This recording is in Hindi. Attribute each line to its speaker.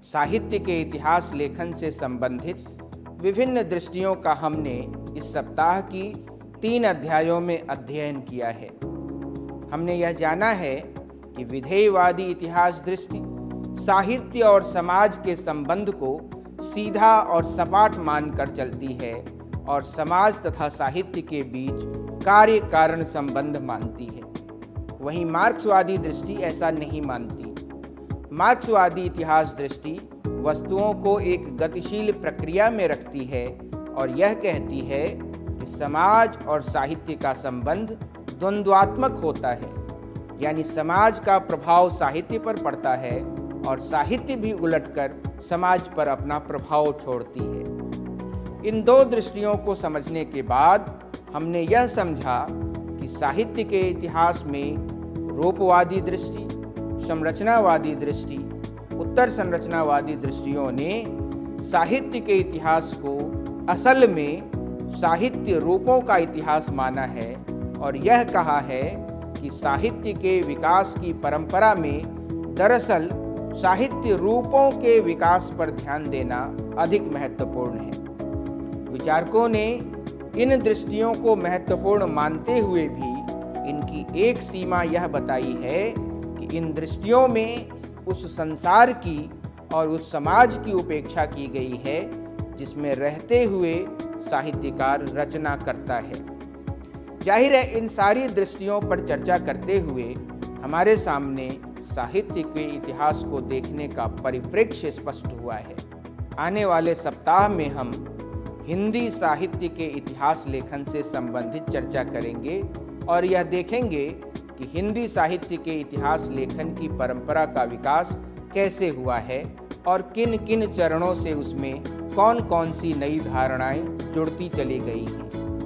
Speaker 1: साहित्य के इतिहास लेखन से संबंधित विभिन्न दृष्टियों का हमने इस सप्ताह की 3 अध्यायों में अध्ययन किया है। हमने यह जाना है कि विधेयवादी इतिहास दृष्टि साहित्य और समाज के संबंध को सीधा और सपाट मानकर चलती है और समाज तथा साहित्य के बीच कार्य कारण संबंध मानती है। वहीं मार्क्सवादी दृष्टि ऐसा नहीं मानती। मार्क्सवादी इतिहास दृष्टि वस्तुओं को एक गतिशील प्रक्रिया में रखती है और यह कहती है कि समाज और साहित्य का संबंध द्वंद्वात्मक होता है, यानी समाज का प्रभाव साहित्य पर पड़ता है और साहित्य भी उलटकर समाज पर अपना प्रभाव छोड़ती है। इन 2 दृष्टियों को समझने के बाद हमने यह समझा कि साहित्य के इतिहास में रूपवादी दृष्टि, संरचनावादी दृष्टि, उत्तर संरचनावादी दृष्टियों ने साहित्य के इतिहास को असल में साहित्य रूपों का इतिहास माना है और यह कहा है कि साहित्य के विकास की परंपरा में दरअसल साहित्य रूपों के विकास पर ध्यान देना अधिक महत्वपूर्ण है। विचारकों ने इन दृष्टियों को महत्वपूर्ण मानते हुए भी इनकी एक सीमा यह बताई है कि इन दृष्टियों में उस संसार की और उस समाज की उपेक्षा की गई है जिसमें रहते हुए साहित्यकार रचना करता है। जाहिर है, इन सारी दृष्टियों पर चर्चा करते हुए हमारे सामने साहित्य के इतिहास को देखने का परिप्रेक्ष्य स्पष्ट हुआ है। आने वाले सप्ताह में हम हिंदी साहित्य के इतिहास लेखन से संबंधित चर्चा करेंगे और यह देखेंगे कि हिंदी साहित्य के इतिहास लेखन की परंपरा का विकास कैसे हुआ है और किन किन चरणों से उसमें कौन कौन सी नई धारणाएं जुड़ती चली गई हैं।